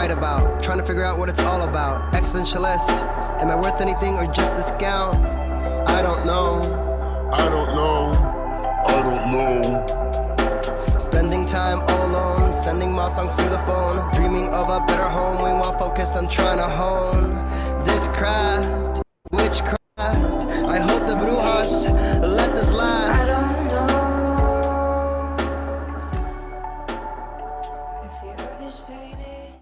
write about. Trying to figure out what it's all about. Existentialist, am I worth anything or just discount? I don't know. I don't know. I don't know. Spending time all alone, sending my songs to the phone, dreaming of a better home, meanwhile focused on trying to hone this craft, witchcraft. I hope the brujas let this last. I don't know if the earth is painted.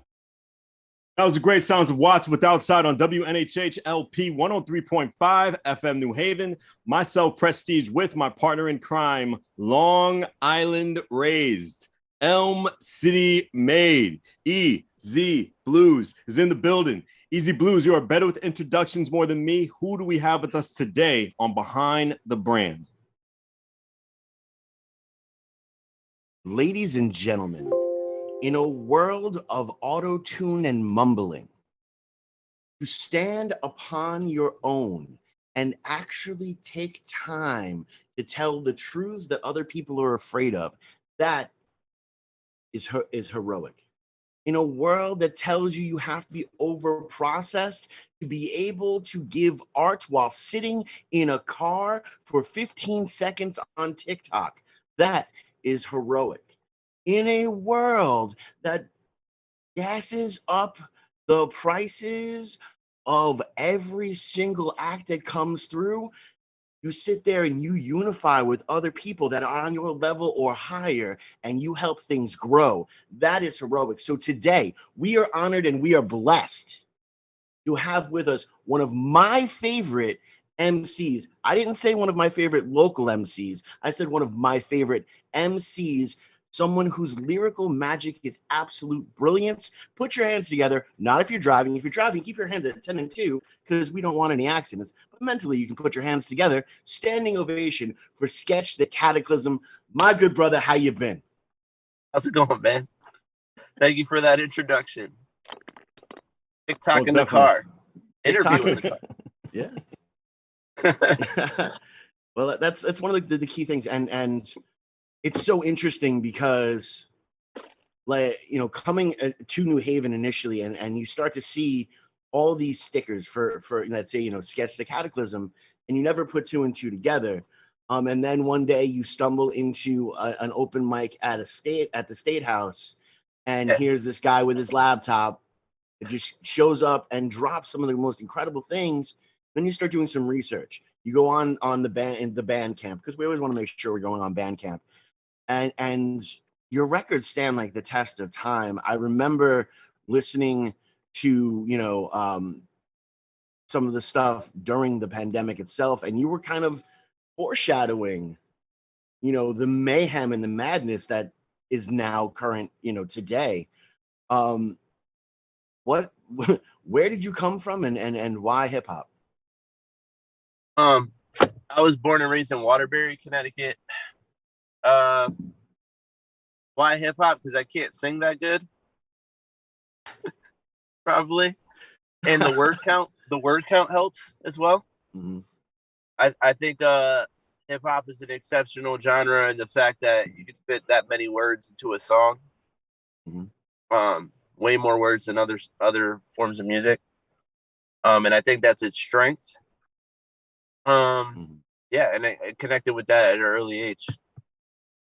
That was the great sounds of Watts with Outside on WNHH LP 103.5 FM New Haven. Myself, Prestige, with my partner in crime, Long Island raised, Elm City made. EZ BlueZ is in the building. EZ BlueZ, you are better with introductions more than me. Who do we have with us today on Behind the Brand? Ladies and gentlemen, in a world of auto-tune and mumbling, to stand upon your own and actually take time to tell the truths that other people are afraid of, that is heroic. In a world that tells you you have to be over-processed to be able to give art while sitting in a car for 15 seconds on TikTok, that is heroic. In a world that gasses up the prices of every single act that comes through, you sit there and you unify with other people that are on your level or higher, and you help things grow. That is heroic. So today, we are honored and we are blessed to have with us one of my favorite MCs. I didn't say one of my favorite local MCs. I said one of my favorite MCs, someone whose lyrical magic is absolute brilliance. Put your hands together, not if you're driving. If you're driving, keep your hands at 10 and 2 because we don't want any accidents. But mentally, you can put your hands together. Standing ovation for Sketch the Cataclysm. My good brother, how you been? How's it going, man? Thank you for that introduction. TikTok Most in the definitely. car. Interview in the car. Yeah. Well, that's one of the key things, and it's so interesting because, like, you know, coming to New Haven initially, and you start to see all these stickers for let's say, you know, Sketch the Cataclysm, and you never put two and two together. And then one day you stumble into an open mic at the State House, and here's this guy with his laptop. It just shows up and drops some of the most incredible things. Then you start doing some research. You go on the Bandcamp, because we always want to make sure we're going on Bandcamp. And your records stand like the test of time. I remember listening to, you know, some of the stuff during the pandemic itself, and you were kind of foreshadowing, you know, the mayhem and the madness that is now current, you know, today. Where did you come from, and why hip hop? I was born and raised in Waterbury, Connecticut. Why hip hop? Because I can't sing that good. Probably. And the word count helps as well. Mm-hmm. I think hip hop is an exceptional genre in the fact that you can fit that many words into a song. Mm-hmm. Way more words than other forms of music. And I think that's its strength. Yeah, and I connected with that at an early age.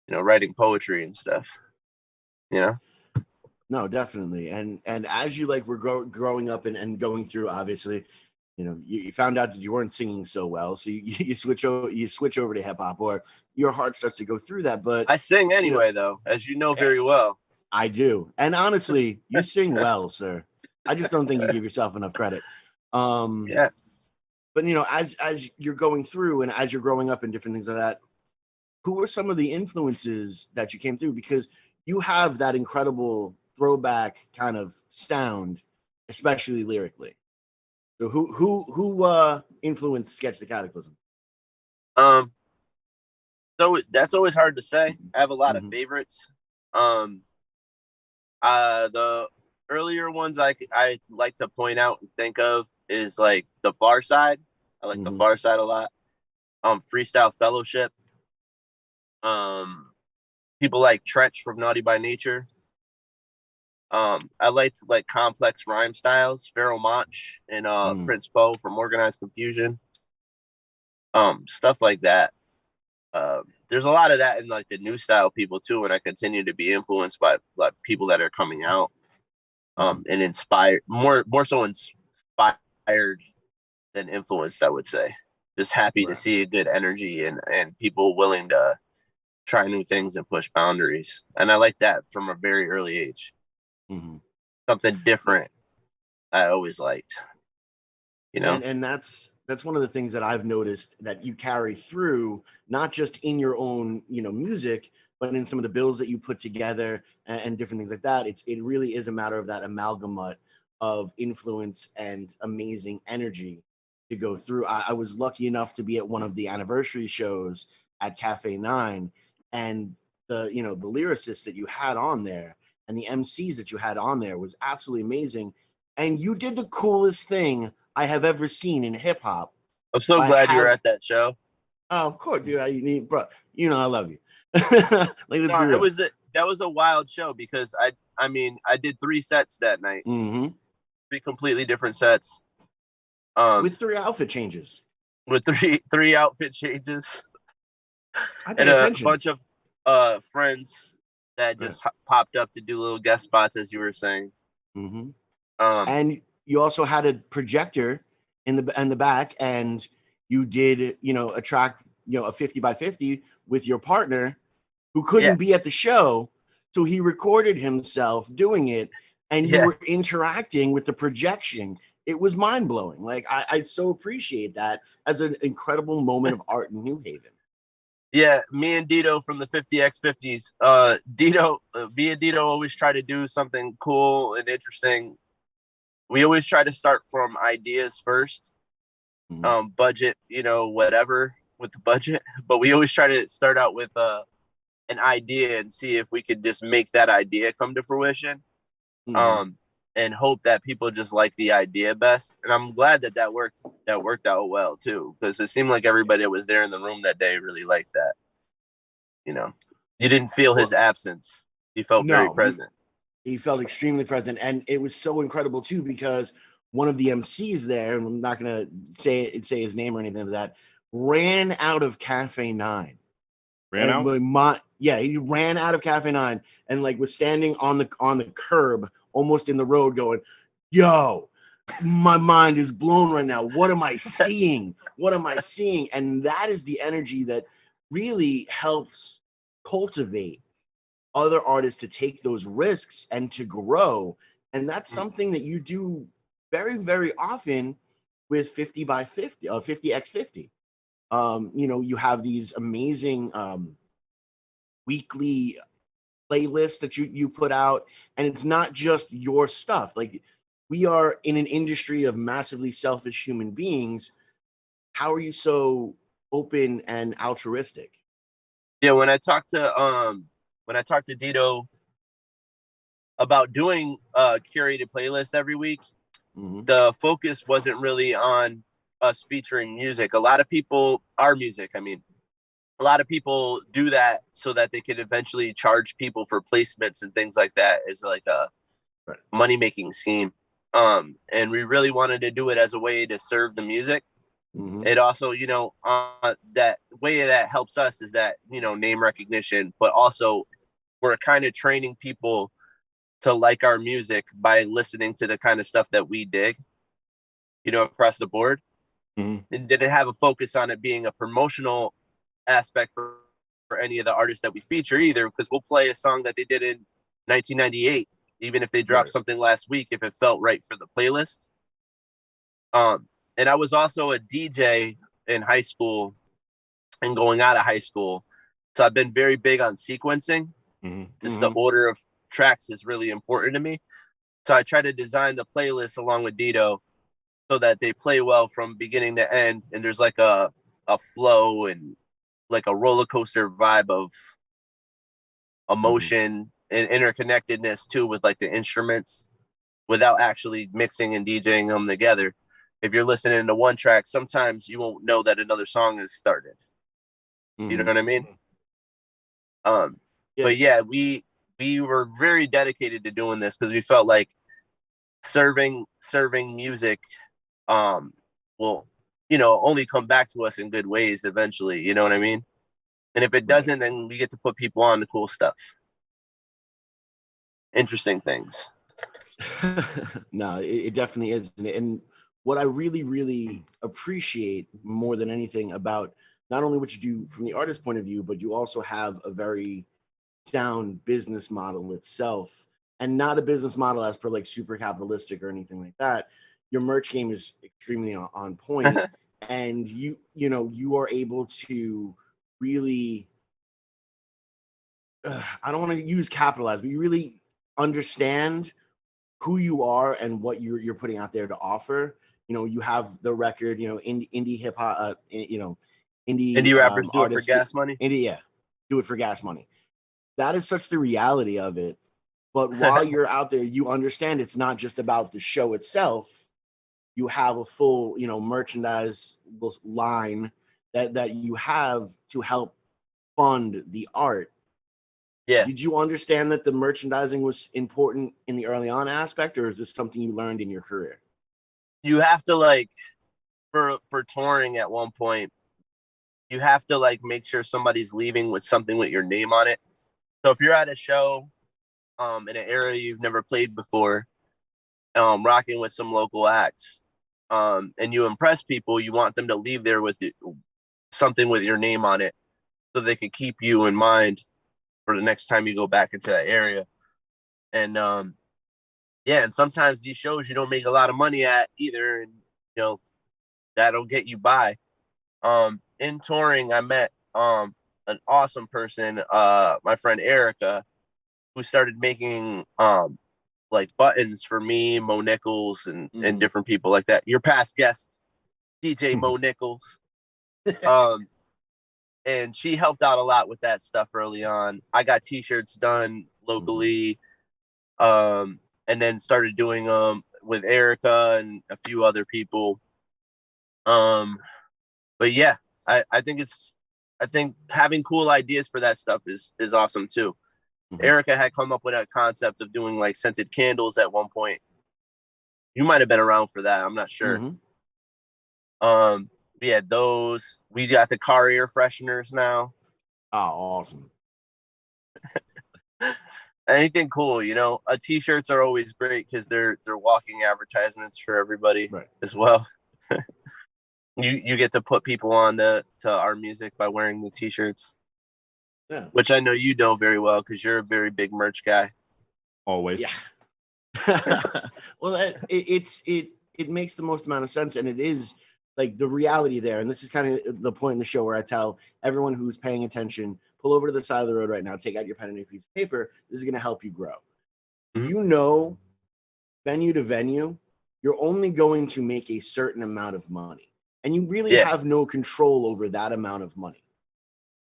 You know, writing poetry and stuff. You know? No, definitely. And as you were growing up and going through, obviously, you know, you found out that you weren't singing so well, so you switch over to hip hop, or your heart starts to go through that. But I sing anyway, though, as you know very well. I do, and honestly, you sing well, sir. I just don't think you give yourself enough credit. Yeah. But you know, as you're going through and as you're growing up and different things like that, who are some of the influences that you came through? Because you have that incredible throwback kind of sound, especially lyrically. So who influenced Sketch the Cataclysm? So that's always hard to say. I have a lot of favorites. The earlier ones I like to point out and think of is like the Far Side. I like the Far Side a lot. Freestyle Fellowship. People like Tretch from Naughty by Nature. I liked like complex rhyme styles, Pharoah Monch and Prince Poe from Organized Confusion. Stuff like that. There's a lot of that in like the new style people too, and I continue to be influenced by like people that are coming out. And inspired more so inspired than influenced, I would say. Just happy to see a good energy and people willing to try new things and push boundaries. And I like that from a very early age. Something different I always liked, you know. And that's one of the things that I've noticed that you carry through, not just in your own, you know, music, but in some of the bills that you put together and different things like that. It really is a matter of that amalgamate of influence and amazing energy to go through. I was lucky enough to be at one of the anniversary shows at Cafe 9, and the lyricists that you had on there and the MCs that you had on there was absolutely amazing. And you did the coolest thing I have ever seen in hip hop. I'm so glad you were at that show. Oh, of course, dude. Bro, you know I love you. That was a wild show because I mean I did 3 sets that night. 3 completely different sets. With 3 outfit changes. With three outfit changes. And a bunch of friends that just popped up to do little guest spots, as you were saying. And you also had a projector in the back, and you did, you know, a track, you know, a 50 by 50 with your partner who couldn't be at the show. So he recorded himself doing it, and you were interacting with the projection. It was mind blowing. Like I so appreciate that as an incredible moment of art in New Haven. Yeah, me and Dito from the 50x50s. Me and Dito always try to do something cool and interesting. We always try to start from ideas first. Budget, you know, whatever with the budget. But we always try to start out with an idea and see if we could just make that idea come to fruition. And hope that people just like the idea best. And I'm glad that worked out well too, because it seemed like everybody that was there in the room that day really liked that. You know, you didn't feel his absence. He felt very present. He felt extremely present, and it was so incredible too because one of the MCs there, and I'm not gonna say his name or anything like that, ran out of Cafe 9. He ran out of Cafe 9 and like was standing on the curb, almost in the road, going, "Yo, my mind is blown right now. What am I seeing? What am I seeing?" And that is the energy that really helps cultivate other artists to take those risks and to grow. And that's something that you do very, very often with 50 by 50, 50x50. You know, you have these amazing weekly playlists that you put out, and it's not just your stuff. Like, we are in an industry of massively selfish human beings. How are you so open and altruistic? Yeah, when I talked to Dito about doing curated playlists every week, the focus wasn't really on us featuring music. A lot of people do that so that they could eventually charge people for placements and things like that as like a money-making scheme. And we really wanted to do it as a way to serve the music. It also, you know, that way that helps us is that, you know, name recognition, but also we're kind of training people to like our music by listening to the kind of stuff that we dig, you know, across the board. And didn't have a focus on it being a promotional aspect for any of the artists that we feature either, because we'll play a song that they did in 1998, even if they dropped something last week, if it felt right for the playlist. And I was also a DJ in high school and going out of high school. So I've been very big on sequencing. Just the order of tracks is really important to me. So I try to design the playlist along with Dito so that they play well from beginning to end. And there's like a flow and like a roller coaster vibe of emotion and interconnectedness too, with like the instruments without actually mixing and DJing them together. If you're listening to one track, sometimes you won't know that another song is started. You know what I mean? But yeah, we we were very dedicated to doing this because we felt like serving music will, only come back to us in good ways eventually. You know what I mean? And if it doesn't, then we get to put people on the cool stuff, interesting things. No, it definitely is. And what I really, really appreciate more than anything about not only what you do from the artist point of view, but you also have a very sound business model itself, and not a business model as per like super capitalistic or anything like that. Your merch game is extremely on point, and you are able to really, I don't want to use capitalize, but you really understand who you are and what you're putting out there to offer. You have the record, indie hip hop, indie rappers do it for artists, gas money. indie, yeah, do it for gas money. That is such the reality of it. But while you're out there, you understand it's not just about the show itself. You have a full, merchandise line that you have to help fund the art. Yeah. Did you understand that the merchandising was important in the early on aspect, or is this something you learned in your career? You have to for touring at one point, you have to make sure somebody's leaving with something with your name on it. So if you're at a show in an area you've never played before, rocking with some local acts, and you impress people, you want them to leave there with something with your name on it so they can keep you in mind for the next time you go back into that area. And and sometimes these shows you don't make a lot of money at either, and that'll get you by. In touring, I met an awesome person, my friend Erica, who started making buttons for me, Mo Nichols, and different people like that. Your past guest, DJ Mo Nichols. And she helped out a lot with that stuff early on. I got t-shirts done locally, and then started doing them with Erica and a few other people. But yeah, I think having cool ideas for that stuff is awesome too. Erica had come up with a concept of doing scented candles at one point. You might have been around for that. I'm not sure. We had those. We got the car air fresheners now. Oh, awesome. Anything cool, t-shirts are always great because they're walking advertisements for everybody as well. You get to put people on to our music by wearing the t-shirts. Yeah. Which I know you know very well because you're a very big merch guy. Always. Yeah. Well, it makes the most amount of sense, and it is the reality there. And this is kind of the point in the show where I tell everyone who's paying attention, pull over to the side of the road right now, take out your pen and a piece of paper. This is going to help you grow. Venue to venue, you're only going to make a certain amount of money, and you really have no control over that amount of money.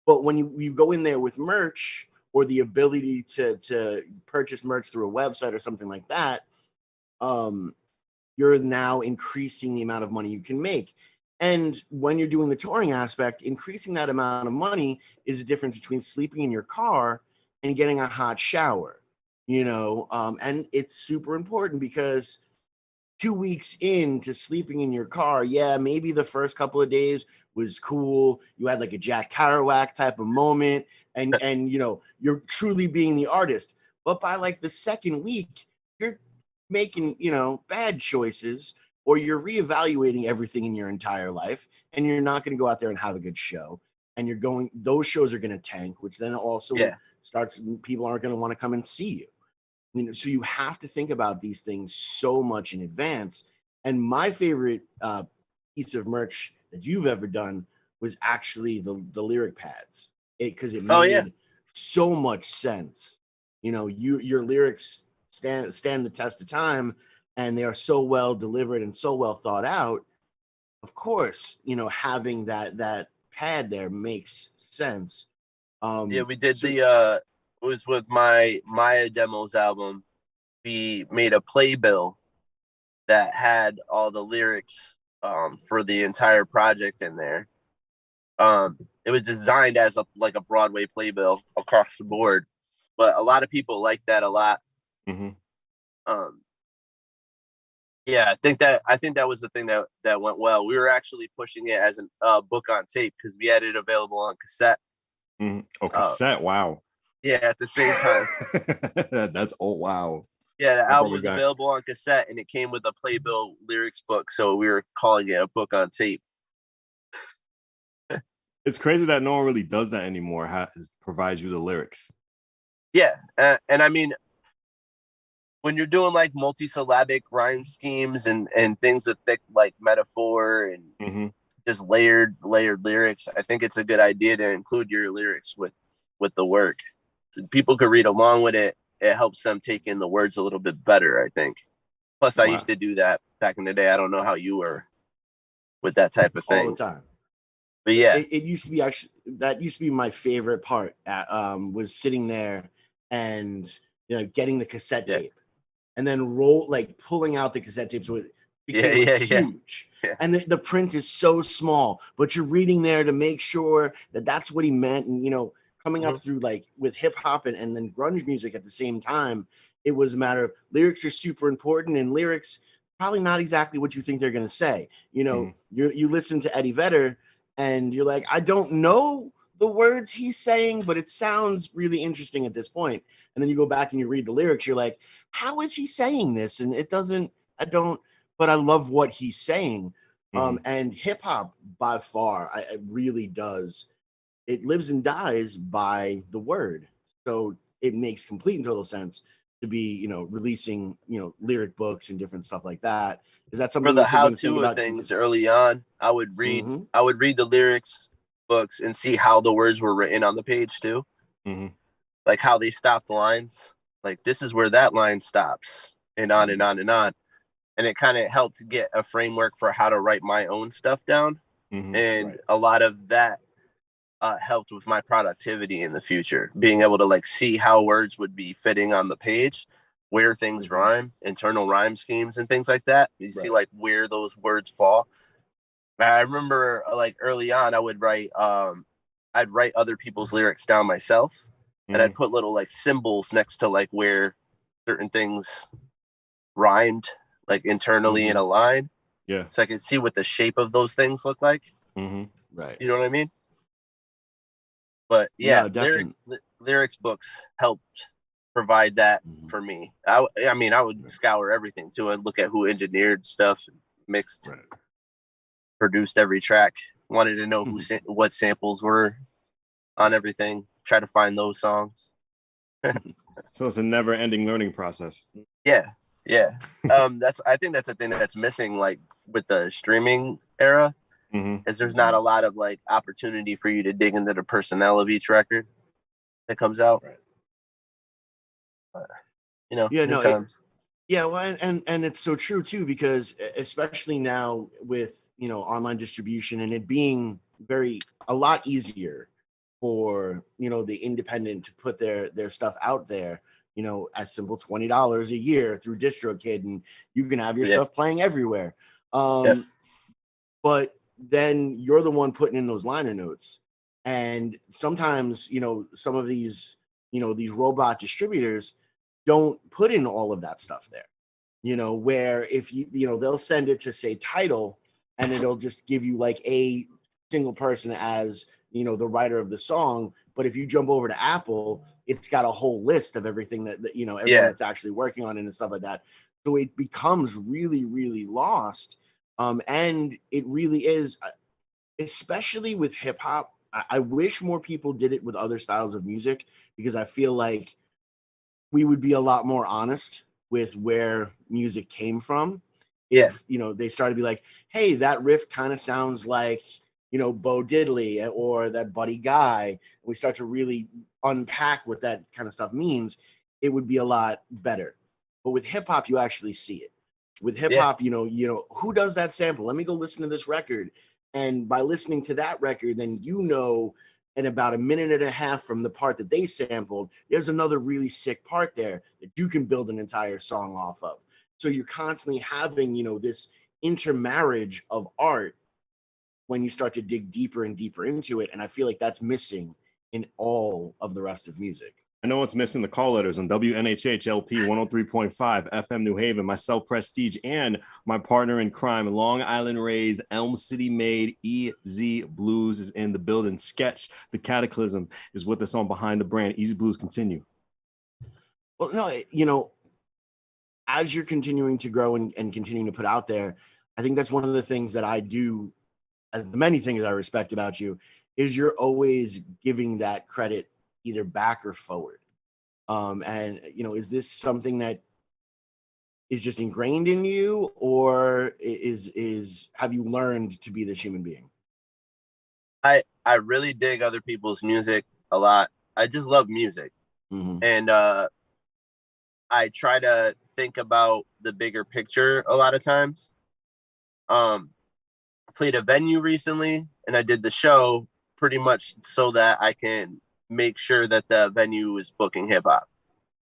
But when you go in there with merch or the ability to purchase merch through a website or something like that, you're now increasing the amount of money you can make. And when you're doing the touring aspect, increasing that amount of money is the difference between sleeping in your car and getting a hot shower, and it's super important because 2 weeks into sleeping in your car, maybe the first couple of days was cool. You had a Jack Kerouac type of moment, and you're truly being the artist. But by the second week, you're making bad choices, or you're reevaluating everything in your entire life, and you're not going to go out there and have a good show. And those shows are going to tank, which then also starts, people aren't going to want to come and see you. So you have to think about these things so much in advance. And my favorite piece of merch that you've ever done was actually the lyric pads, because it made so much sense. Your lyrics stand the test of time, and they are so well delivered and so well thought out. Of course, having that pad there makes sense. We did it was with my Maya Demos album. We made a playbill that had all the lyrics for the entire project in there. It was designed as a Broadway playbill across the board. but a lot of people like that a lot. Mhm. Yeah, I think that was the thing that went well. We were actually pushing it as a book on tape because we had it available on cassette. Mhm. Oh, cassette. Wow. Yeah, at the same time. That's wow. Yeah, the I album probably was got available on cassette, and it came with a playbill lyrics book, so we were calling it a book on tape. it's crazy that no one really does that anymore. Provides you the lyrics. Yeah, and I mean, when you're doing like multisyllabic rhyme schemes and things that thick like metaphor and Mhm. just layered lyrics, I think it's a good idea to include your lyrics with the work. So people could read along with it. It helps them take in the words a little bit better, I think. Plus, I Wow. used to do that back in the day. I don't know how you were with that type of all thing, the time. but yeah, It used to be actually that used to be my favorite part. Was sitting there and getting the cassette yeah, tape and then pulling out the cassette tapes. So it yeah, became yeah, huge. yeah. And the print is so small, but you're reading there to make sure that that's what he meant. And coming up through like with hip hop and then grunge music at the same time, it was a matter of lyrics are super important, and lyrics probably not exactly what you think they're going to say. Mhm. You listen to Eddie Vedder and you're like, I don't know the words he's saying, but it sounds really interesting at this point. And then you go back and you read the lyrics, you're like, how is he saying this? And it doesn't, I don't, but I love what he's saying. Mhm. And hip hop by far, it really does. It lives and dies by the word. So it makes complete and total sense to be, releasing, lyric books and different stuff like that. Is that For something the you're thinking how-to of about? things early on, I would read Mm-hmm. the lyrics books and see how the words were written on the page too, Mhm. like how they stopped lines. Like this is where that line stops, and on and on and on. And it kind of helped get a framework for how to write my own stuff down. Mhm. And Right. a lot of that helped with my productivity in the future, being able to like see how words would be fitting on the page, where things rhyme, internal rhyme schemes and things like that. You see like where those words fall. I remember like early on I would write I'd write other people's lyrics down myself, and I'd Mhm. put little like symbols next to like where certain things rhymed like internally in a line, Yeah. so I could see what the shape of those things look like. Mhm. Right. You know what I mean? But yeah, No, definitely. lyrics books helped provide that Mhm. for me. I mean, I would scour everything too. I'd look at who engineered stuff, mixed, Right. produced every track. Wanted to know what samples were on everything. Try to find those songs. So it's a never-ending learning process. Yeah, yeah. I think that's a thing that's missing, like with the streaming era, Mhm. is there's not a lot of like opportunity for you to dig into the personnel of each record that comes out. Right. Yeah, New no, times. yeah, well, and it's so true too, because especially now with online distribution and it being a lot easier for the independent to put their stuff out there, as simple $20 a year through DistroKid, and you can have your Yeah, stuff playing everywhere. yeah, But then you're the one putting in those liner notes, and sometimes some of these robot distributors don't put in all of that stuff there, where if they'll send it to say title, and it'll just give you like a single person as the writer of the song. But if you jump over to Apple, it's got a whole list of everything that everyone yeah, that's actually working on it and stuff like that. So it becomes really, really lost. And it really is, especially with hip hop. I wish more people did it with other styles of music, because I feel like we would be a lot more honest with where music came from. yeah, If they started to be like, hey, that riff kind of sounds like Bo Diddley or that Buddy Guy, and we start to really unpack what that kind of stuff means, it would be a lot better. But with hip hop, you actually see it. With hip yeah, hop, who does that sample? Let me go listen to this record. And by listening to that record, then in about a minute and a half from the part that they sampled, there's another really sick part there that you can build an entire song off of. So you're constantly having, this intermarriage of art when you start to dig deeper and deeper into it. And I feel like that's missing in all of the rest of music. I know what's missing the call letters on WNHH LP 103.5 FM New Haven. Myself, Prestige, and my partner in crime, Long Island raised, Elm City made, EZ Blues is in the building. Sketch, the Cataclysm, is with us on Behind the Brand. Easy Blues, continue. Well, no, you know, as you're continuing to grow and continuing to put out there, I think that's one of the things that I do, as the many things I respect about you, is you're always giving that credit either back or forward. And you know, is this something that is just ingrained in you, or is have you learned to be this human being? I really dig other people's music a lot. I just love music. Mm-hmm. And I try to think about the bigger picture a lot of times. I played a venue recently and I did the show pretty much so that I can make sure that the venue is booking hip hop.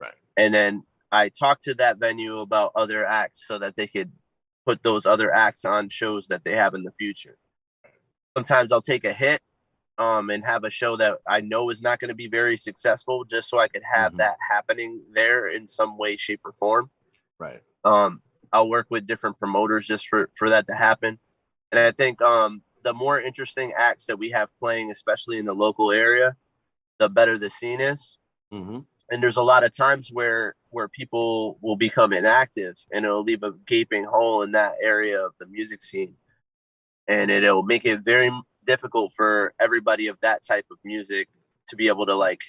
Right. And then I talked to that venue about other acts so that they could put those other acts on shows that they have in the future. Sometimes I'll take a hit and have a show that I know is not going to be very successful just so I could have that happening there in some way, shape, or form. Right. I'll work with different promoters just for that to happen. And I think the more interesting acts that we have playing, especially in the local area, the better the scene is. Mm-hmm. And there's a lot of times where people will become inactive and it'll leave a gaping hole in that area of the music scene. And it'll make it very difficult for everybody of that type of music to be able to like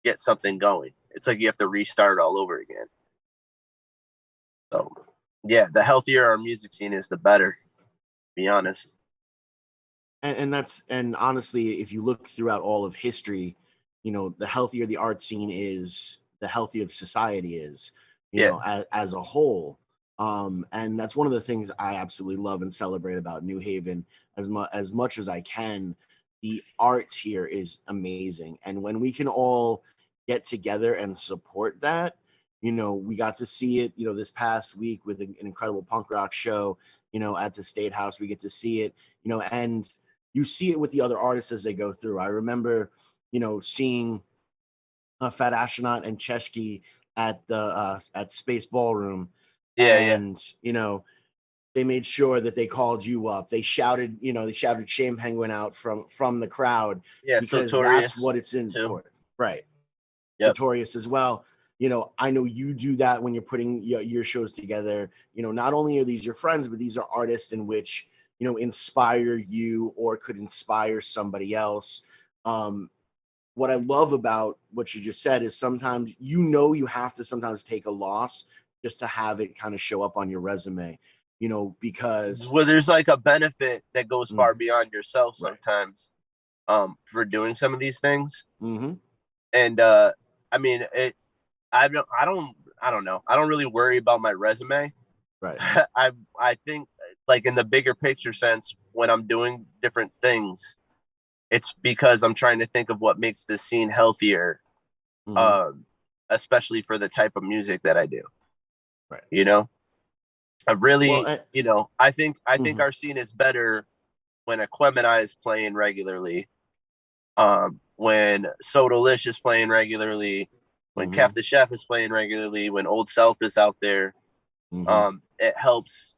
get something going. It's like you have to restart all over again. So yeah, the healthier our music scene is, the better, to be honest. And honestly, if you look throughout all of history, you know, the healthier the art scene is, the healthier the society is, you know, as a whole. And that's one of the things I absolutely love and celebrate about New Haven as much as I can. The art here is amazing. And when we can all get together and support that, you know, we got to see it, you know, this past week with an incredible punk rock show, you know, at the State House. We get to see it, you know, and you see it with the other artists as they go through. I remember, you know, seeing Fat Astronaut and Cheshki at the at Space Ballroom. And you know, they made sure that they called you up. They shouted, you know, Shame Penguin out from the crowd. Yeah, because Sartorius that's what it's in too. for. Right. Yep. Sartorius as well. You know, I know you do that when you're putting your shows together. You know, not only are these your friends, but these are artists in which, you know, inspire you or could inspire somebody else. What I love about what you just said is sometimes, you know, you have to sometimes take a loss just to have it kind of show up on your resume, you know, because there's like a benefit that goes far beyond yourself sometimes, for doing some of these things. Mm-hmm. And I mean, I don't know. I don't really worry about my resume. Right. I think like in the bigger picture sense, when I'm doing different things, it's because I'm trying to think of what makes this scene healthier, especially for the type of music that I do. Right. You know, I really, you know, I think our scene is better when Aquemini is playing regularly, when Sodalish is playing regularly, when Kef the Chef is playing regularly, when Old Self is out there. It helps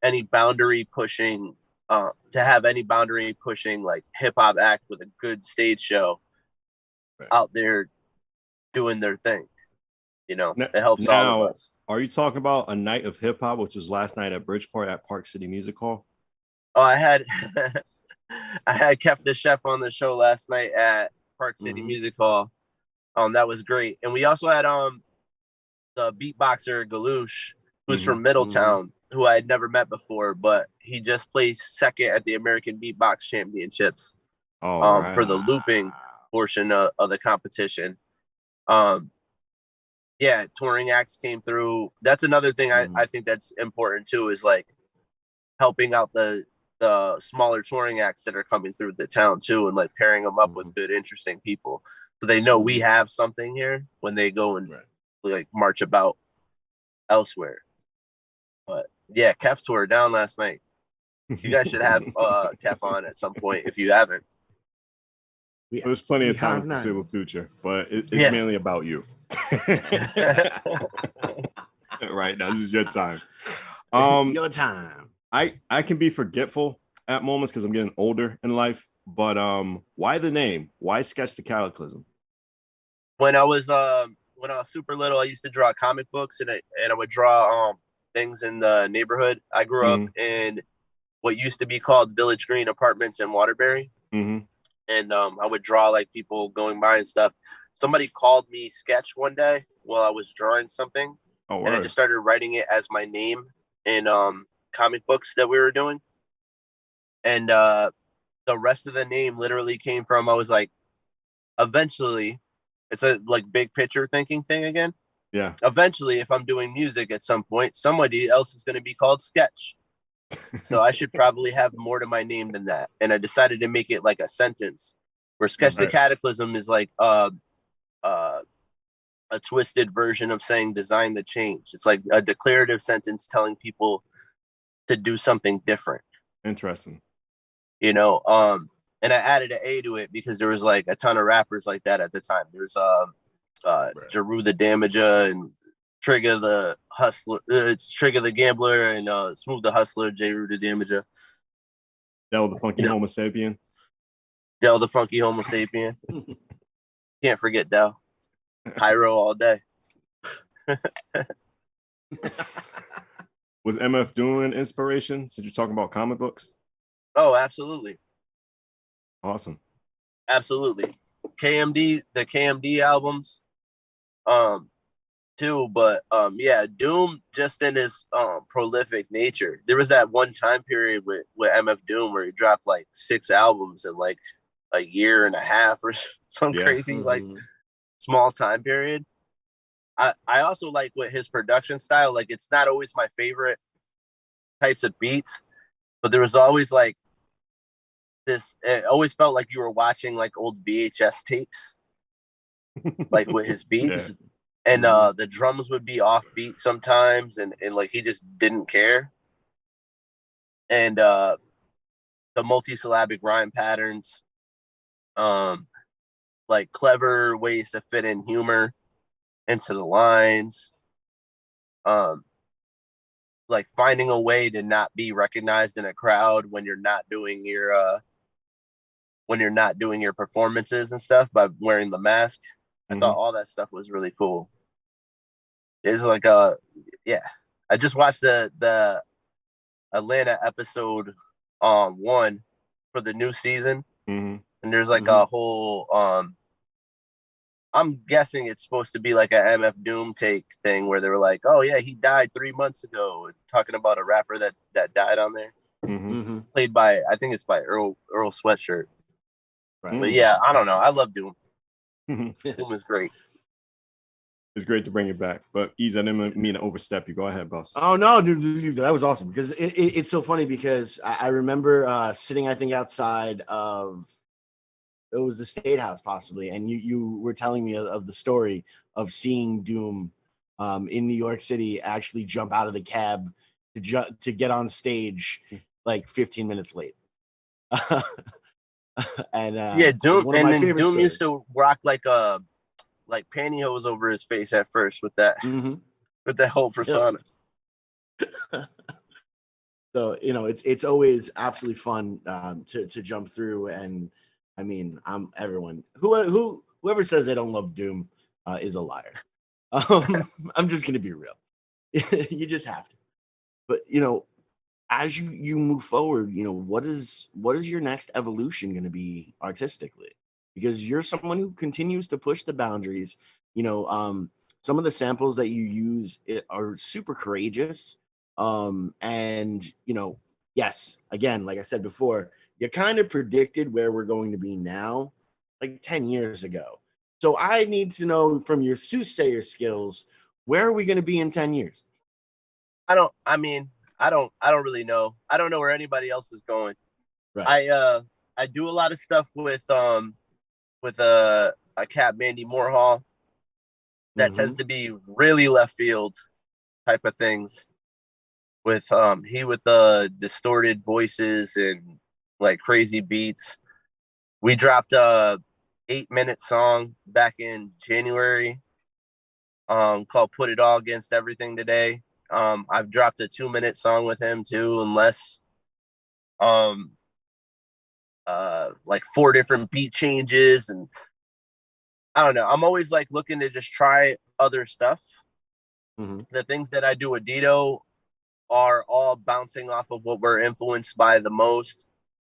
any boundary pushing, to have any boundary pushing like hip hop act with a good stage show out there doing their thing. You know, it helps all of us. Are you talking about a night of hip hop, which was last night at Bridgeport at Park City Music Hall? Oh, I had Kef the Chef on the show last night at Park City Music Hall. That was great. And we also had the beatboxer Galouche, who's from Middletown, who I had never met before, but he just placed second at the American Beatbox Championships for the looping portion of the competition. Yeah, touring acts came through. That's another thing I think that's important too, is like helping out the smaller touring acts that are coming through the town too, and like pairing them up with good, interesting people, so they know we have something here when they go and like march about elsewhere. But yeah, Kef tore down last night. You guys should have Kef on at some point if you haven't. There's plenty of time for nine. foreseeable future, but it's Yeah. mainly about you. Right now, this is your time. Your time. I can be forgetful at moments because I'm getting older in life. But why the name? Why Sketch the Cataclysm? When I was super little, I used to draw comic books, and I would draw things in the neighborhood. I grew up in what used to be called Village Green Apartments in Waterbury. And I would draw like people going by and stuff. Somebody called me Sketch one day while I was drawing something, and I just started writing it as my name in comic books that we were doing. And the rest of the name literally came from, I was like, eventually, it's a like big picture thinking thing again. Yeah. Eventually, if I'm doing music at some point, somebody else is going to be called Sketch. So I should probably have more to my name than that. And I decided to make it like a sentence where Sketch the Cataclysm is like a twisted version of saying design the change. It's like a declarative sentence telling people to do something different. Interesting. You know, and I added an A to it because there was like a ton of rappers like that at the time. There's Jeru the Damager and Trigger the Hustler. It's Trigger the Gambler and Smooth the Hustler, Jeru the Damager. Del the Funky Homo Sapien. Del the Funky Homo Sapien. Can't forget Del. Pyro all day. Was MF Doom an inspiration since you're talking about comic books? Oh, absolutely. Awesome. Absolutely. KMD, the KMD albums, too. But yeah, Doom just in his prolific nature. There was that one time period with MF Doom where he dropped like 6 albums in like a year and a half or some crazy like small time period. I also like with his production style, like it's not always my favorite types of beats, but there was always like this, it always felt like you were watching like old VHS tapes, like with his beats. And the drums would be offbeat sometimes, and like he just didn't care. And the multisyllabic rhyme patterns, like clever ways to fit in humor into the lines, like finding a way to not be recognized in a crowd when you're not doing your performances and stuff by wearing the mask. I thought all that stuff was really cool. It's like I just watched the Atlanta episode 1 for the new season, and there's like a whole I'm guessing it's supposed to be like a MF Doom take thing where they were like, oh yeah, he died 3 months ago, talking about a rapper that died on there, played by, I think it's by Earl Sweatshirt. Right. But yeah, I don't know, I love Doom. Doom is great. It's great to bring it back, but Ease, I didn't mean to overstep you. Go ahead, boss. Oh no, dude, that was awesome because it's so funny because I remember sitting, I think, outside of, it was the State House possibly, and you were telling me of the story of seeing Doom in New York City actually jump out of the cab to get on stage like 15 minutes late. And yeah, Doom, and then Doom stories. used to rock like pantyhose over his face at first with that with that whole persona. So it's always absolutely fun to jump through, and I mean, everyone whoever says they don't love Doom is a liar. I'm just gonna be real. You just have to. But as you move forward, what is your next evolution going to be artistically? Because you're someone who continues to push the boundaries. Some of the samples that you use are super courageous. And yes, again, like I said before, you kind of predicted where we're going to be now, like 10 years ago. So I need to know from your soothsayer skills, where are we going to be in 10 years? I don't really know. I don't know where anybody else is going. Right. I do a lot of stuff with a cat, Mandy Moorhall, that tends to be really left field type of things. With with the distorted voices and like crazy beats. We dropped 8-minute song back in January, called Put It All Against Everything Today. I've dropped a 2-minute song with him too, unless like 4 different beat changes, and I don't know. I'm always like looking to just try other stuff. The things that I do with Dito are all bouncing off of what we're influenced by the most,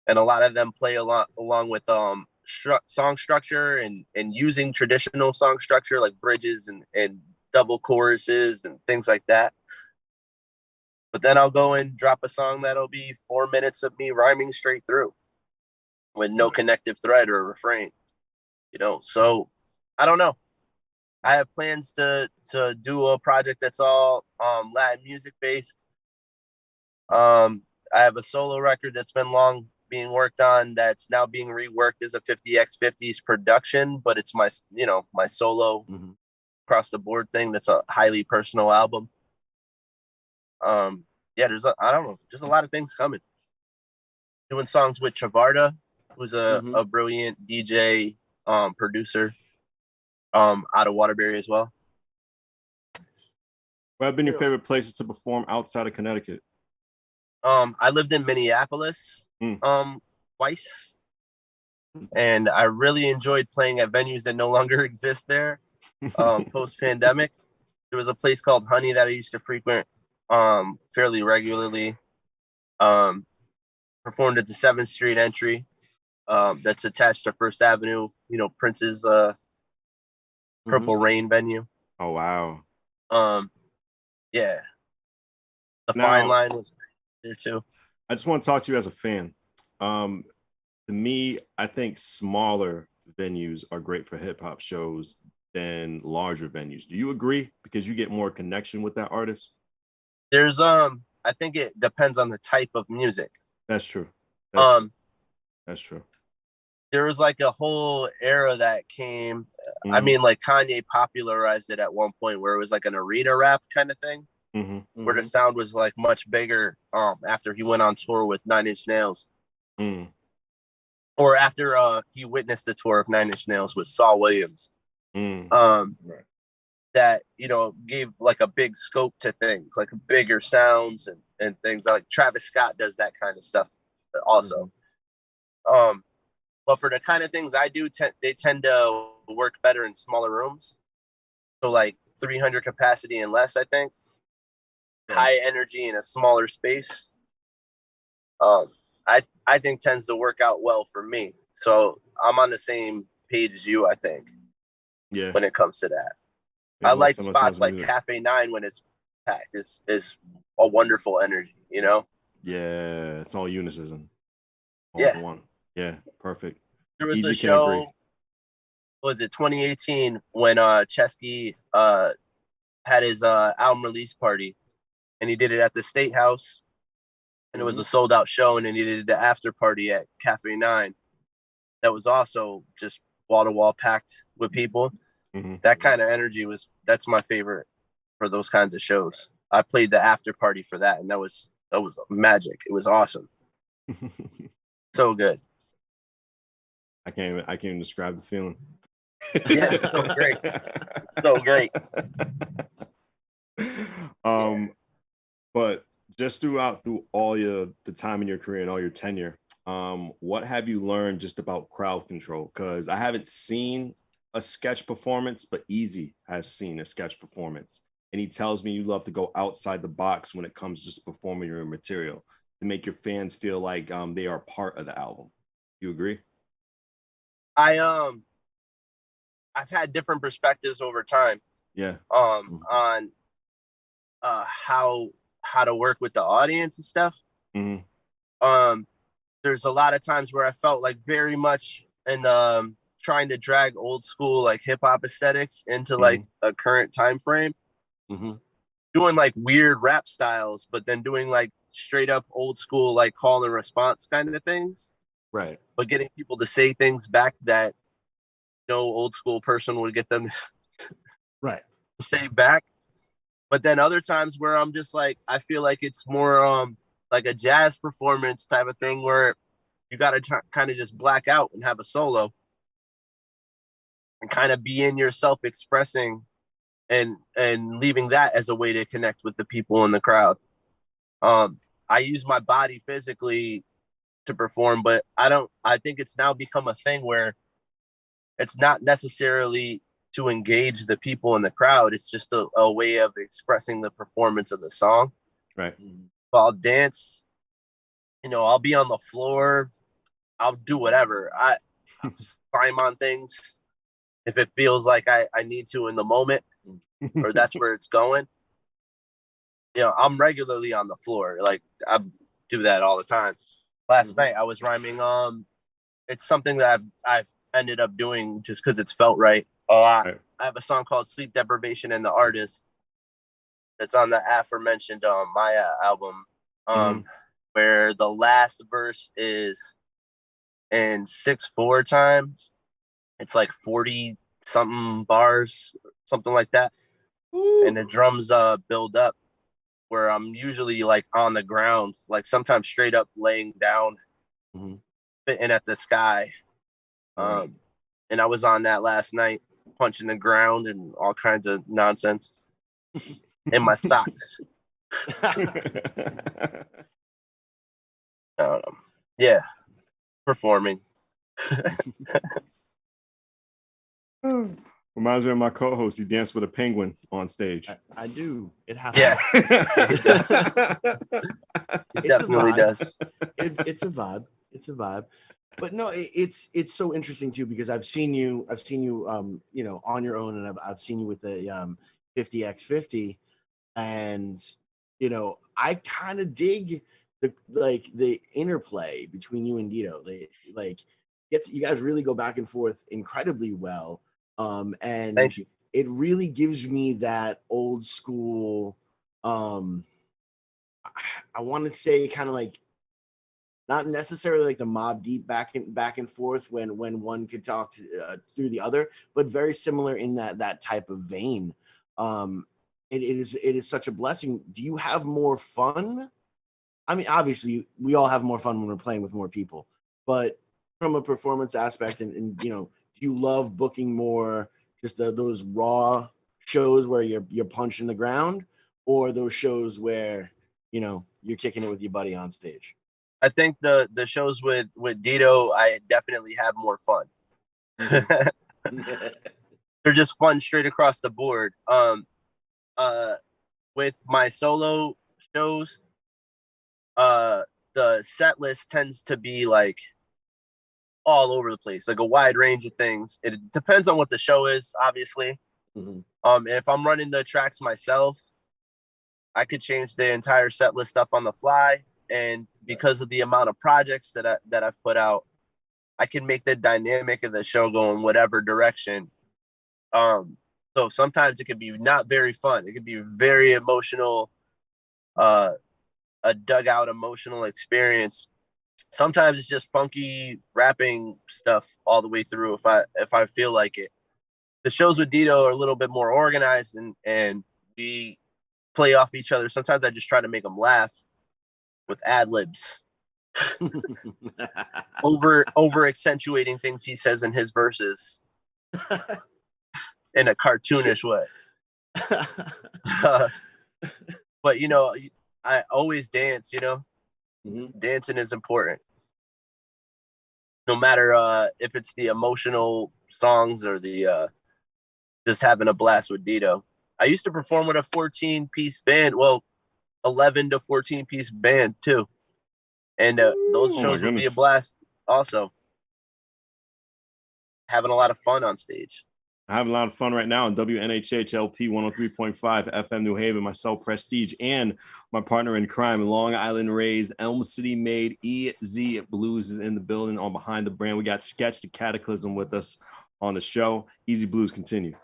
and a lot of them play along with song structure and using traditional song structure like bridges and double choruses and things like that. But then I'll go and drop a song that'll be 4 minutes of me rhyming straight through with no connective thread or refrain, so I don't know. I have plans to do a project that's all Latin music based. I have a solo record that's been long being worked on that's now being reworked as a 50x50s production, but it's my my solo across the board thing. That's a highly personal album. There's I don't know, just a lot of things coming. Doing songs with Chavarda, who's a brilliant DJ, producer, out of Waterbury as well. What have been your favorite places to perform outside of Connecticut? I lived in Minneapolis twice, and I really enjoyed playing at venues that no longer exist there. Post-pandemic, there was a place called Honey that I used to frequent fairly regularly. Performed at the 7th Street entry, that's attached to First Avenue, Prince's Purple Rain venue. Oh wow. Yeah, the Fine Line was there too. I just want to talk to you as a fan. To me, I think smaller venues are great for hip hop shows than larger venues. Do you agree? Because you get more connection with that artist. There's I think it depends on the type of music. That's true. That's true. There was like a whole era that came. I mean, like Kanye popularized it at one point where it was like an arena rap kind of thing, where the sound was like much bigger after he went on tour with 9 Inch Nails. Or after he witnessed the tour of 9 Inch Nails with Saul Williams. That, gave like a big scope to things, like bigger sounds and things. Like Travis Scott does that kind of stuff also. But for the kind of things I do, they tend to work better in smaller rooms. So like 300 capacity and less, I think. High energy in a smaller space. I think tends to work out well for me. So I'm on the same page as you, I think. Yeah. When it comes to that. I like spots like Cafe 9 when it's packed. Is a wonderful energy, Yeah, it's all unicism. One. Yeah, perfect. There was a show, was it 2018, when Chesky had his album release party, and he did it at the State House, and it was a sold out show, and then he did the after party at Cafe 9. That was also just wall to wall packed with people. That kind of energy that's my favorite for those kinds of shows. I played the after party for that, and that was magic. It was awesome. So good. I can't even describe the feeling. Yeah, it's so great. So great. But just through all the time in your career and all your tenure, what have you learned just about crowd control? Because I haven't seen a sketch performance, but Easy has seen a sketch performance, and he tells me you love to go outside the box when it comes to just performing your material to make your fans feel like they are part of the album. You agree? I've had different perspectives over time. Yeah. On how to work with the audience and stuff. There's a lot of times where I felt like very much in trying to drag old school like hip hop aesthetics into like a current time frame. Doing like weird rap styles, but then doing like straight up old school like call and response kind of things. Right. But getting people to say things back that no old school person would get them right to say back. But then other times where I'm just like, I feel like it's more like a jazz performance type of thing where you got to kind of just black out and have a solo. and kind of be in yourself expressing and leaving that as a way to connect with the people in the crowd. I use my body physically to perform, but I think it's now become a thing where it's not necessarily to engage the people in the crowd. It's just a way of expressing the performance of the song. Right. So I'll dance, I'll be on the floor. I'll do whatever. I'll climb on things if it feels like I need to in the moment, or that's where it's going. I'm regularly on the floor. Like, I do that all the time. Last night I was rhyming. It's something that I've ended up doing just because it's felt right a lot. Right. I have a song called "Sleep Deprivation" and the Artist that's on the aforementioned Maya album, where the last verse is in 6/4 time. It's like 40 something bars, something like that. Ooh. And the drums build up where I'm usually like on the ground, like sometimes straight up laying down, spitting at the sky. And I was on that last night, punching the ground and all kinds of nonsense in my socks. Yeah, performing. Reminds me of my co-host. He danced with a penguin on stage. I do. It happens. Yeah, it does. It definitely does. It's a vibe. It's a vibe. But no, it's so interesting too, because I've seen you on your own, and I've seen you with the 50x50, and I kind of dig the interplay between you and Dito. You guys really go back and forth incredibly well. And thank you. It really gives me that old school, I want to say kind of like, not necessarily like the Mobb Deep back and forth when one could talk through the other, but very similar in that type of vein. It is such a blessing. Do you have more fun? I mean, obviously we all have more fun when we're playing with more people, but from a performance aspect, and do you love booking more just those raw shows where you're punching the ground, or those shows where you're kicking it with your buddy on stage? I think the shows with Dito, I definitely have more fun. They're just fun straight across the board. With my solo shows, the set list tends to be like all over the place, like a wide range of things. It depends on what the show is, obviously. If I'm running the tracks myself, I could change the entire set list up on the fly. And because of the amount of projects that I've put out, I can make the dynamic of the show go in whatever direction. So sometimes it could be not very fun. It could be very emotional, a dugout emotional experience. Sometimes it's just funky rapping stuff all the way through if I feel like it. The shows with Dito are a little bit more organized, and we play off each other. Sometimes I just try to make them laugh with ad libs, over accentuating things he says in his verses in a cartoonish way. But I always dance. Dancing is important, no matter if it's the emotional songs or the just having a blast with Dito. I used to perform with a 14-piece band. Well, 11 to 14-piece band too, and those shows would be a blast. Also, having a lot of fun on stage. I'm having a lot of fun right now on WNHH LP 103.5 FM New Haven. Myself, Prestige, and my partner in crime, Long Island raised, Elm City made, EZ Blues is in the building on Behind the Brand. We got Sketch the Cataclysm with us on the show. Easy Blues continue.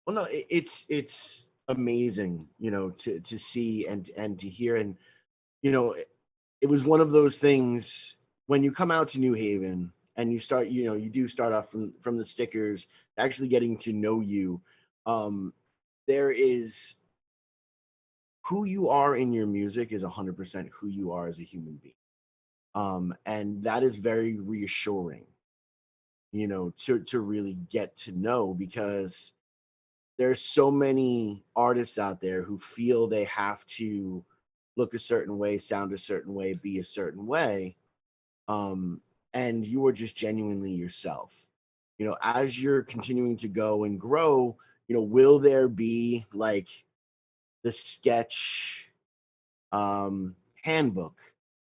Well, no, it's amazing, to see and to hear, and it was one of those things when you come out to New Haven and you start, you do start off from the stickers, actually getting to know you. There is who you are in your music is 100% who you are as a human being, and that is very reassuring. to really get to know, because there's so many artists out there who feel they have to look a certain way, sound a certain way, be a certain way. And you are just genuinely yourself. As you're continuing to go and grow, will there be like the sketch handbook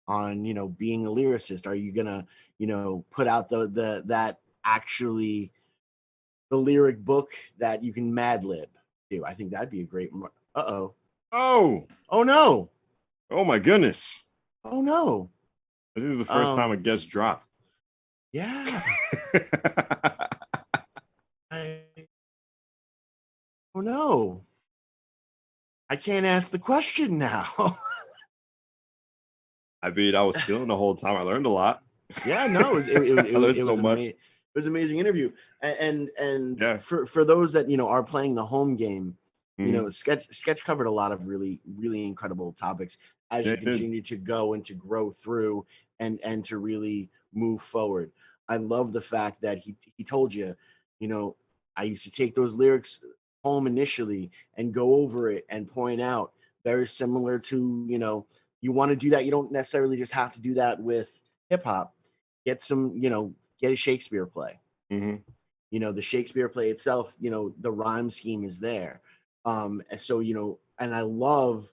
on being a lyricist? Are you gonna put out the that actually the lyric book that you can Mad Lib to? I think that'd be a great. Uh-oh. Oh, Oh no. oh my goodness. Oh no. This is the first time a guest dropped. Yeah. Oh no. I can't ask the question now. I mean, I was feeling the whole time. I learned a lot. Yeah, no, I learned so much. It was an amazing interview. And Yeah. for those that are playing the home game, Mhm. sketch covered a lot of really, really incredible topics as Yeah, you it did. continue to go and to grow through and to really move forward. I love the fact that he told you, I used to take those lyrics home initially and go over it and point out, very similar to, you want to do that. You don't necessarily just have to do that with hip hop. Get some, get a Shakespeare play. Mhm. The Shakespeare play itself, the rhyme scheme is there. And so, and I love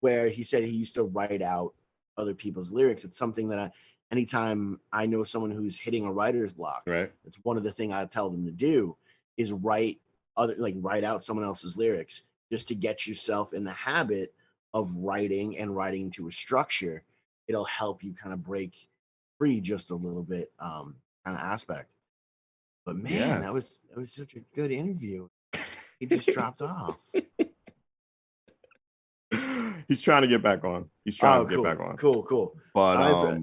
where he said he used to write out other people's lyrics. It's something that anytime I know someone who's hitting a writer's block, Right. it's one of the things I tell them to do is write out someone else's lyrics, just to get yourself in the habit of writing and writing to a structure. It'll help you kind of break free just a little bit, kind of aspect. But man, Yeah. that was such a good interview. He just dropped off. He's trying to get back on. He's trying to get cool, back on. Cool. But I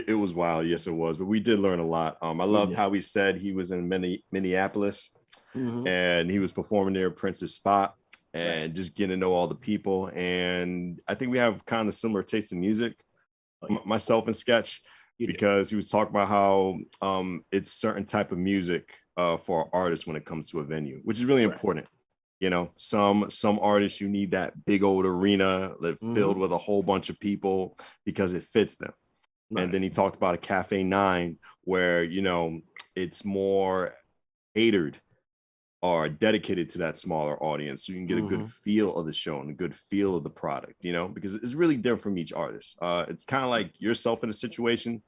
it was wild. Yes, it was. But we did learn a lot. I loved did. how he said he was in Minneapolis Mhm. and he was performing there at Prince's spot and Right. just getting to know all the people. And I think we have kind of similar taste in music, myself and Sketch, because he was talking about how it's certain type of music for artists when it comes to a venue, which is really important. Some artists, you need that big old arena filled with a whole bunch of people because it fits them. Right. And then he talked about a Cafe 9 where, it's more catered or dedicated to that smaller audience. So you can get a good feel of the show and a good feel of the product, because it's really different from each artist. It's kind of like yourself in a situation.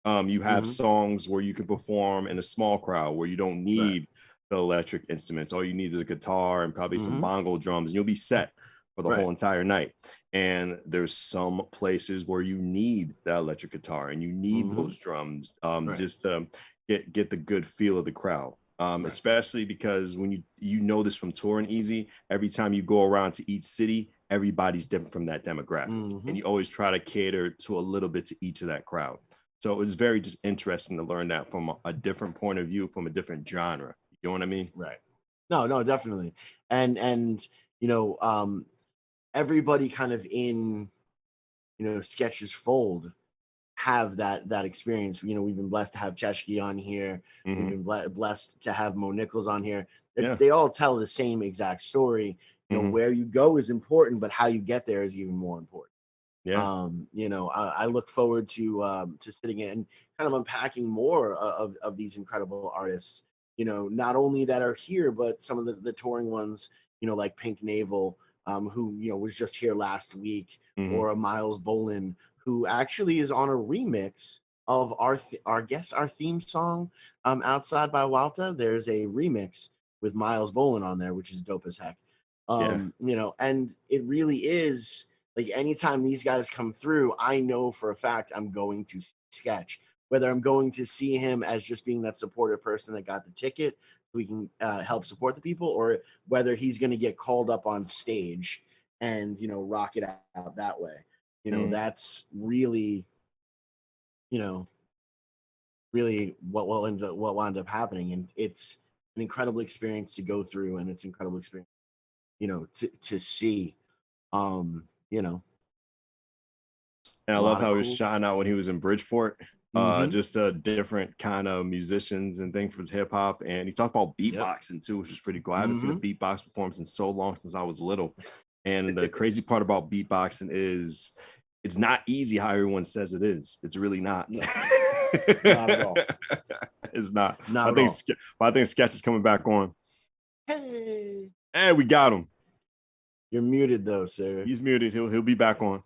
You have songs where you can perform in a small crowd where you don't need the electric instruments. All you need is a guitar and probably some bongo drums, and you'll be set for the whole entire night. And there's some places where you need that electric guitar and you need those drums just to get the good feel of the crowd. Especially because when you know this from touring easy, every time you go around to each city, everybody's different from that demographic. And you always try to cater to a little bit to each of that crowd. So it was very just interesting to learn that from a different point of view, from a different genre. You know what I mean? Right. No, definitely. And everybody kind of in Sketch's fold have that experience. We've been blessed to have Cheshki on here. We've been blessed to have Mo Nichols on here. They all tell the same exact story. Where you go is important, but how you get there is even more important. Yeah. I look forward to sitting in and kind of unpacking more of these incredible artists, not only that are here, but some of the touring ones, like Pink Navel, who, was just here last week, or a Miles Bolin, who actually is on a remix of our theme song, Outside by Walta. There's a remix with Miles Bolin on there, which is dope as heck. And it really is, like, anytime these guys come through, I know for a fact I'm going to Sketch. Whether I'm going to see him as just being that supportive person that got the ticket, so we can help support the people, or whether he's going to get called up on stage and rock it out that way. That's really, really what wound up happening, and it's an incredible experience to go through, and it's an incredible experience, to see. And I love how he was shouting out when he was in Bridgeport. just a different kind of musicians and things for hip hop. And he talked about beatboxing too, which is pretty cool. I haven't seen a beatbox performance in so long, since I was little. And the crazy part about beatboxing is it's not easy how everyone says it is. It's really not. No. Not at all. It's not. Not at all. I think Sketch is coming back on. Hey, we got him. you're muted though, sir. He's muted. He'll be back on.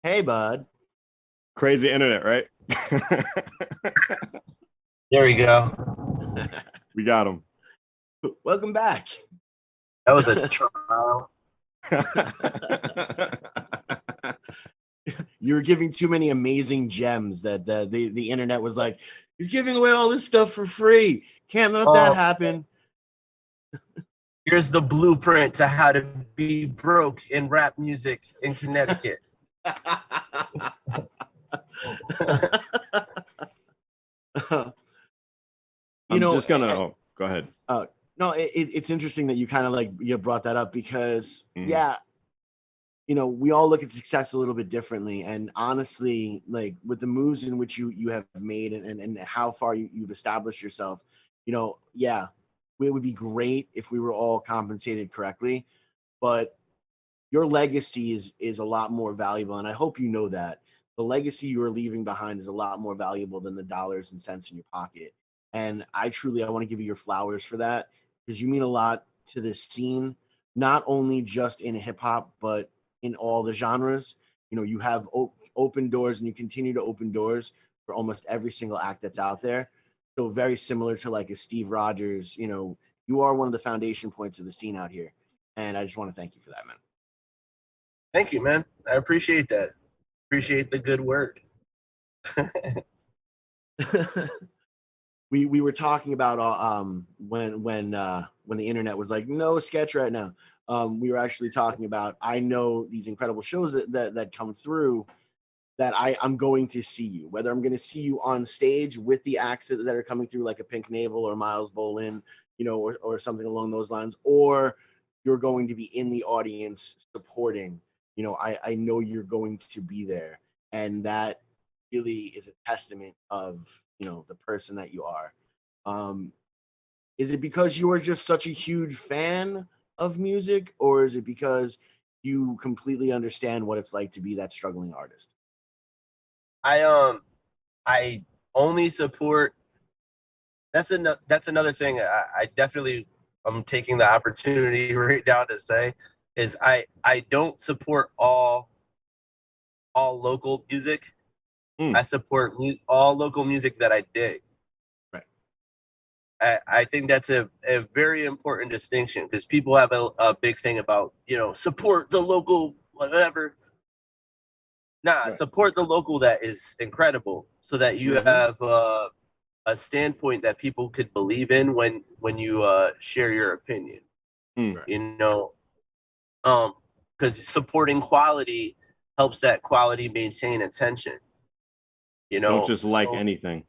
Hey, bud. Crazy internet, right? There we go. We got him. Welcome back. That was a trial. You were giving too many amazing gems that the internet was like, he's giving away all this stuff for free. Can't let that happen. Here's the blueprint to how to be broke in rap music in Connecticut. Just gonna go ahead. No, it's interesting that you kind of like brought that up because we all look at success a little bit differently, and honestly, like with the moves in which you have made and how far you've established yourself, it would be great if we were all compensated correctly, but your legacy is a lot more valuable, and I hope you know that the legacy you are leaving behind is a lot more valuable than the dollars and cents in your pocket. And I want to give you your flowers for that, because you mean a lot to this scene, not only just in hip hop, but in all the genres. You have open doors, and you continue to open doors for almost every single act that's out there. So very similar to like a Steve Rogers, you are one of the foundation points of the scene out here. And I just want to thank you for that, man. Thank you, man. I appreciate that. Appreciate the good word. We were talking about when the internet was like, no Sketch right now. We were actually talking about, I know these incredible shows that come through that I'm going to see you, whether I'm going to see you on stage with the acts that are coming through, like a Pink Navel or Miles Bolin, or something along those lines, or you're going to be in the audience supporting. I know you're going to be there, and that really is a testament of the person that you are. Is it because you are just such a huge fan of music, or is it because you completely understand what it's like to be that struggling artist? I only support. That's another thing. I definitely I'm taking the opportunity right now to say is I don't support all local music. I support all local music that I dig. Right. I think that's a very important distinction, because people have a big thing about, support the local whatever. Nah, right. Support the local that is incredible, so that you have a standpoint that people could believe in when you share your opinion. Right. Because supporting quality helps that quality maintain attention. Don't just like anything.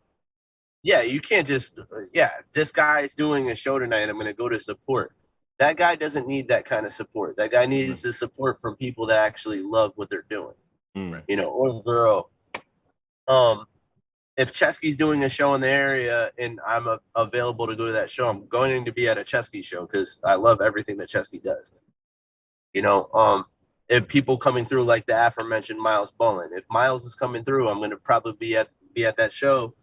Yeah, you can't just this guy's doing a show tonight, I'm going to go to support. That guy doesn't need that kind of support. That guy needs the support from people that actually love what they're doing. Or girl. If Chesky's doing a show in the area and I'm available to go to that show, I'm going to be at a Chesky show because I love everything that Chesky does. If people coming through like the aforementioned Miles Bolin, if Miles is coming through, I'm going to probably be at that show,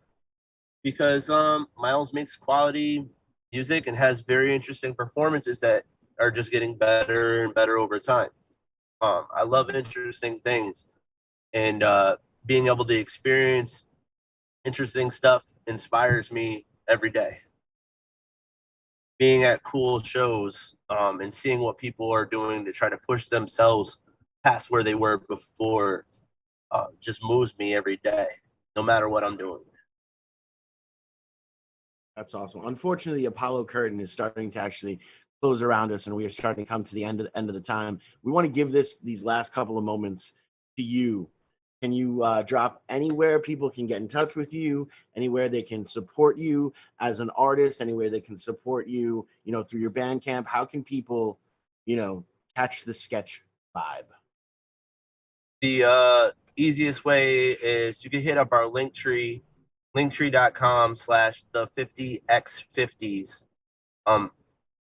because Miles makes quality music and has very interesting performances that are just getting better and better over time. I love interesting things, and being able to experience interesting stuff inspires me every day. Being at cool shows and seeing what people are doing to try to push themselves past where they were before just moves me every day, no matter what I'm doing. That's awesome. Unfortunately, the Apollo curtain is starting to actually close around us, and we are starting to come to the end of the time. We want to give these last couple of moments to you. Can you drop anywhere people can get in touch with you, anywhere they can support you as an artist, anywhere they can support you, through your Bandcamp? How can people, catch the Sketch vibe? easiest way is you can hit up our Linktree, linktree.com/the50x50s,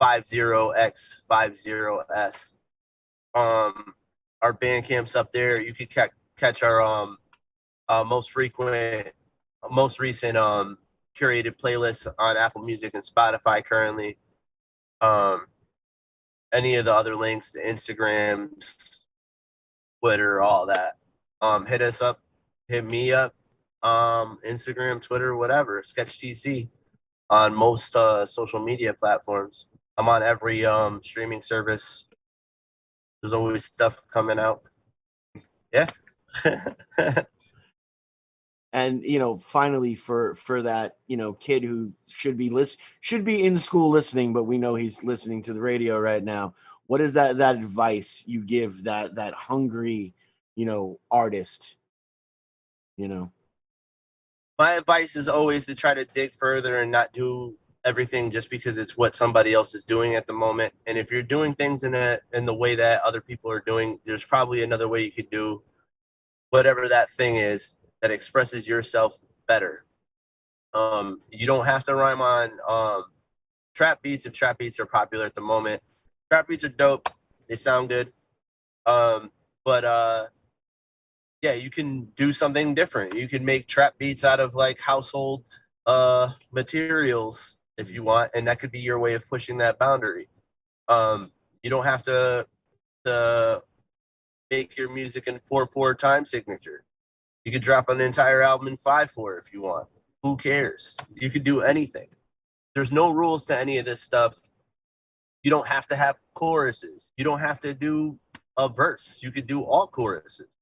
50x50s. Our Bandcamp's up there. You can catch our most recent curated playlists on Apple Music and Spotify currently. Any of the other links to Instagram, Twitter, all that. Hit us up, hit me up, Instagram, Twitter, whatever, SketchTC on most social media platforms. I'm on every streaming service. There's always stuff coming out. Yeah. And finally, for that kid who should be in school listening, but we know he's listening to the radio right now, what is that advice you give that hungry artist? My advice is always to try to dig further and not do everything just because it's what somebody else is doing at the moment. And if you're doing things in the way that other people are doing, there's probably another way you could do whatever that thing is that expresses yourself better. You don't have to rhyme on trap beats if trap beats are popular at the moment. Trap beats are dope. They sound good. Yeah, you can do something different. You can make trap beats out of like household materials if you want, and that could be your way of pushing that boundary. You don't have to make your music in 4/4 time signature. You could drop an entire album in 5/4 if you want. Who cares? You could do anything. There's no rules to any of this stuff. You don't have to have choruses. You don't have to do a verse. You could do all choruses.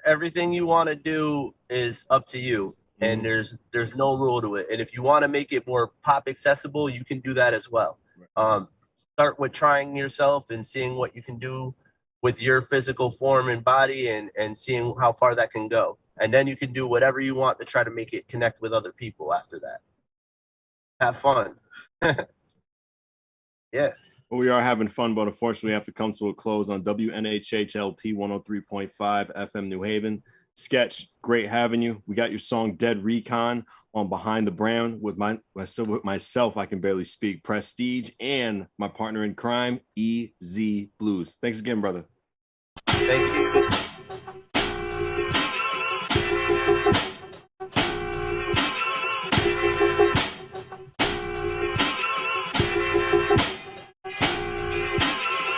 Everything you want to do is up to you, and there's no rule to it. And if you want to make it more pop accessible, you can do that as well. Start with trying yourself and seeing what you can do with your physical form and body, and seeing how far that can go. And then you can do whatever you want to try to make it connect with other people after that. Have fun. Yeah. Well, we are having fun, but unfortunately we have to come to a close on WNHHLP 103.5 FM New Haven. Sketch, great having you. We got your song Dead Recon on Behind the Brown with myself, I can barely speak, Prestige, and my partner in crime, EZ Blues. Thanks again, brother. Thank you.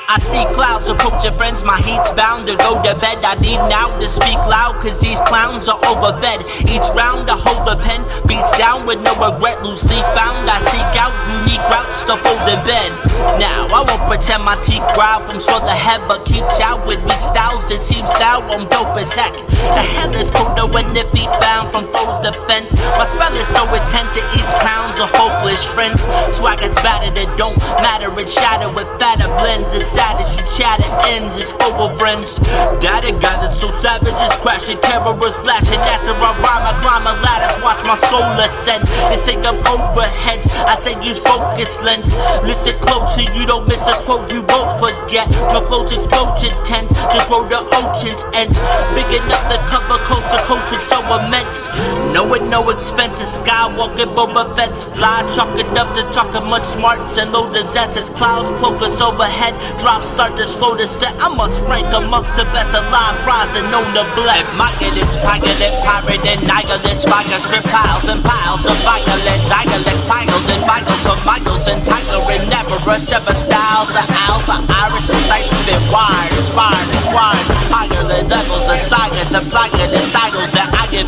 I see clouds approaching friends, my heat's bound to go to bed. I need now to speak loud, cause these clowns are overfed. Each round I hold a pen, beats down with no regret, loosely bound. I seek out unique routes to fold in bed. Now, I won't pretend my teeth growl from swell the head, but keep chow with weak styles. It seems now I'm dope as heck. The head is colder when the feet bound from foes' defense. My spell is so intense, it eats pounds of hopeless trends. Swag is battered, it don't matter, it's shattered with fatter blends. It's sad as you chat, it ends, it's over, friends. Data gathered so savage, it's crashing, cameras flashing. After I rhyme, I climb a ladders, watch my soul ascend. They take up overheads, I say use focus lens. Listen closer, you don't miss a quote, you won't forget. My flow's explosion tense, just roll the ocean's ends. Big enough to cover coast to coast, it's so immense. No expense, skywalking Boba Fett's fly. Chalk enough to talk much smarts and low disasters. Clouds cloak us overhead, drops start to slow the set. I must rank amongst the best alive, prize and known to bless. Immaculate, spigot, pirate, and nihilist. Fire script piles and piles of violent, dialect piles and vitals of miles and tiger and never a seven styles of owls of Irish and sights been wide, inspired, inspired. Higher than levels of science, applying the styles that I get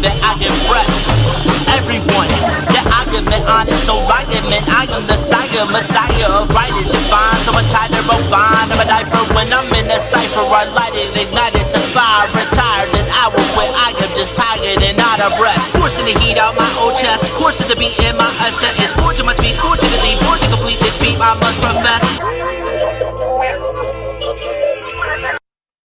pressed. Everyone, yeah, I give it honest, no argument. I am the sire, messiah of writers and vines. So I try to vine. I'm a diaper when I'm in a cipher. I light it, ignite it to fire. Retired an hour where I am just tired and out of breath. Forcing the heat out my old chest. Courses to be in my ascent is forging my speed. Fortunately, born to complete this feat, I must profess.